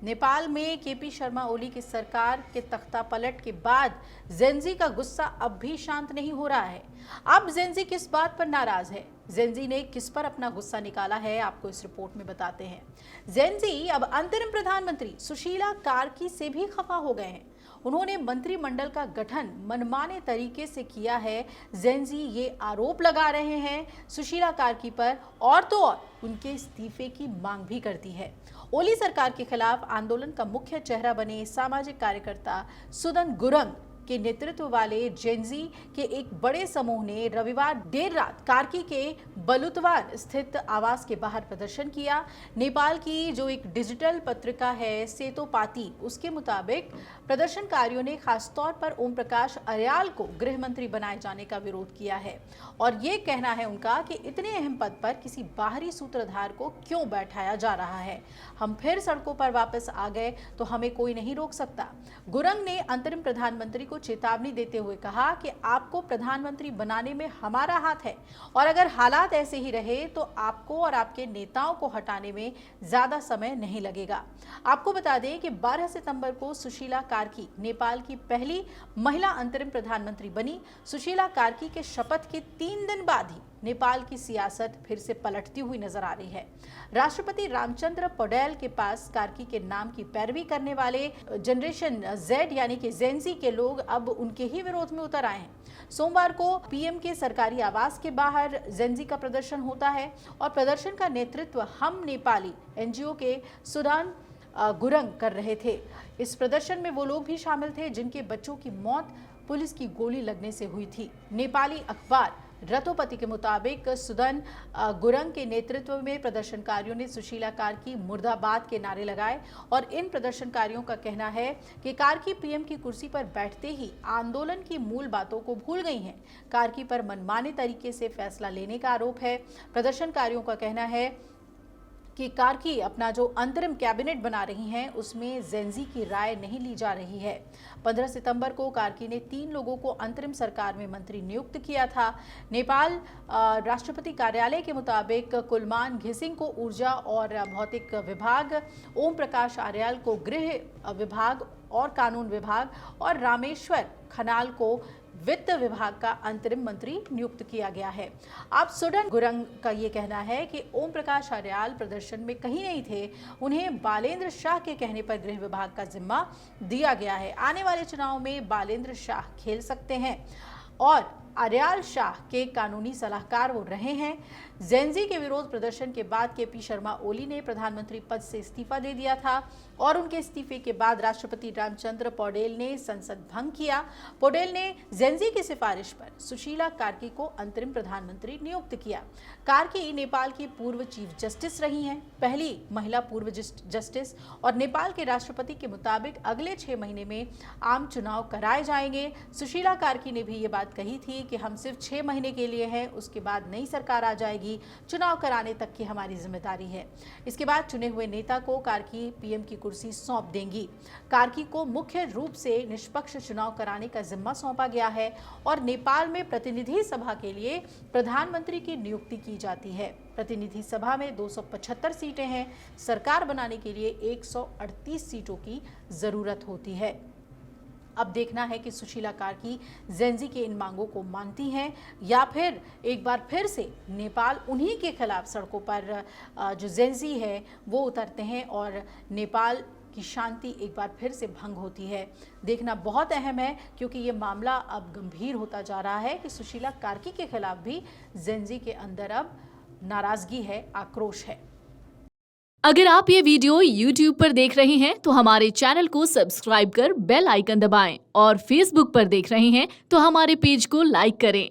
नेपाल में केपी शर्मा ओली की सरकार के तख्ता पलट के बाद जेनजी का गुस्सा अब भी शांत नहीं हो रहा है। अब जेनजी किस बात पर नाराज है, जेनजी ने किस पर अपना गुस्सा निकाला है, आपको इस रिपोर्ट में बताते हैं। जेनजी अब अंतरिम प्रधानमंत्री सुशीला कार्की से भी खफा हो गए हैं। उन्होंने मंत्रिमंडल का गठन मनमाने तरीके से किया है। जेनजी ये आरोप लगा रहे हैं सुशीला कार्की पर और तो और उनके इस्तीफे की मांग भी करती है। ओली सरकार के खिलाफ आंदोलन का मुख्य चेहरा बने सामाजिक कार्यकर्ता सुदन गुरंग के नेतृत्व वाले जेनजी के एक बड़े समूह ने रविवार देर रात कार्की के बलुतवान स्थित आवास के बाहर प्रदर्शन किया। नेपाल की जो एक डिजिटल पत्रिका है सेतोपाती, उसके मुताबिक प्रदर्शनकारियों ने खासतौर पर ओम प्रकाश अर्याल को गृह मंत्री बनाए जाने का विरोध किया है और ये कहना है उनका कि इतने अहम पद पर किसी बाहरी सूत्रधार को क्यों बैठाया जा रहा है। हम फिर सड़कों पर वापस आ गए तो हमें कोई नहीं रोक सकता। गुरंग ने अंतरिम प्रधानमंत्री को चेतावनी देते हुए कहा कि आपको प्रधानमंत्री बनाने में हमारा हाथ है और अगर हालात ऐसे ही रहे तो आपको और आपके नेताओं को हटाने में ज्यादा समय नहीं लगेगा। आपको बता दें कि 12 सितंबर को सुशीला कार्की नेपाल की पहली महिला अंतरिम प्रधानमंत्री बनी। सुशीला कार्की के शपथ के 3 दिन बाद ही नेपाल की सियासत फिर से पलटती हुई नजर आ रही है। राष्ट्रपति रामचंद्र पौडेल के पास कार्की के नाम की पैरवी करने वाले जनरेशन जेड यानी कि जेनजी के लोग अब उनके ही विरोध में उतर आए हैं। सोमवार को पीएम के सरकारी आवास के बाहर जेनजी का प्रदर्शन होता है और प्रदर्शन का नेतृत्व हम नेपाली एनजीओ के सुदान गुरंग कर रहे थे। इस प्रदर्शन में वो लोग भी शामिल थे जिनके बच्चों की मौत पुलिस की गोली लगने से हुई थी। नेपाली अखबार रतोपति के मुताबिक सुदन गुरंग के नेतृत्व में प्रदर्शनकारियों ने सुशीला कार्की मुर्दाबाद के नारे लगाए और इन प्रदर्शनकारियों का कहना है कि कार्की पीएम की कुर्सी पर बैठते ही आंदोलन की मूल बातों को भूल गई हैं। कार्की पर मनमाने तरीके से फैसला लेने का आरोप है। प्रदर्शनकारियों का कहना है कि कार्की अपना जो अंतरिम कैबिनेट बना रही हैं उसमें जेनजी की राय नहीं ली जा रही है। 15 सितंबर को कार्की ने 3 लोगों को अंतरिम सरकार में मंत्री नियुक्त किया था। नेपाल राष्ट्रपति कार्यालय के मुताबिक कुलमान घिसिंग को ऊर्जा और भौतिक विभाग, ओम प्रकाश अर्याल को गृह विभाग और कानून विभाग और रामेश्वर खनाल को वित्त विभाग का अंतरिम मंत्री नियुक्त किया गया है। अब सुदन गुरंग का ये कहना है कि ओम प्रकाश अर्याल प्रदर्शन में कहीं नहीं थे, उन्हें बालेंद्र शाह के कहने पर गृह विभाग का जिम्मा दिया गया है। आने वाले चुनाव में बालेंद्र शाह खेल सकते हैं और अर्याल शाह के कानूनी सलाहकार वो रहे हैं। जेनजी के विरोध प्रदर्शन के बाद केपी शर्मा ओली ने प्रधानमंत्री पद से इस्तीफा दे दिया था और उनके इस्तीफे के बाद राष्ट्रपति रामचंद्र पौडेल ने संसद भंग किया। पौडेल ने जेनजी की सिफारिश पर सुशीला कार्की को अंतरिम प्रधानमंत्री नियुक्त किया। कार्की नेपाल की पूर्व चीफ जस्टिस रही हैं, पहली महिला पूर्व जस्टिस और नेपाल के राष्ट्रपति के मुताबिक अगले 6 महीने में आम चुनाव कराए जाएंगे। सुशीला कार्की ने भी ये बात कही थी कि हम सिर्फ 6 महीने के लिए हैं, उसके बाद नई सरकार आ जाएगी, चुनाव कराने तक की हमारी जिम्मेदारी है। इसके बाद चुने हुए नेता को कार्की पीएम की कुर्सी सौंप देंगी। कार्की को मुख्य रूप से निष्पक्ष चुनाव कराने का जिम्मा सौंपा गया है और नेपाल में प्रतिनिधि सभा के लिए प्रधानमंत्री की नियुक्ति की जाती है। प्रतिनिधि सभा में 275 सीटें हैं। सरकार बनाने के लिए 138 सीटों की जरूरत होती है। अब देखना है कि सुशीला कार्की जेनजी के इन मांगों को मानती हैं या फिर एक बार फिर से नेपाल उन्हीं के खिलाफ सड़कों पर जो जेनजी है वो उतरते हैं और नेपाल की शांति एक बार फिर से भंग होती है। देखना बहुत अहम है क्योंकि ये मामला अब गंभीर होता जा रहा है कि सुशीला कार्की के खिलाफ भी जेनजी के अंदर अब नाराजगी है, आक्रोश है। अगर आप ये वीडियो YouTube पर देख रहे हैं तो हमारे चैनल को सब्सक्राइब कर बेल आइकन दबाएं और Facebook पर देख रहे हैं तो हमारे पेज को लाइक करें।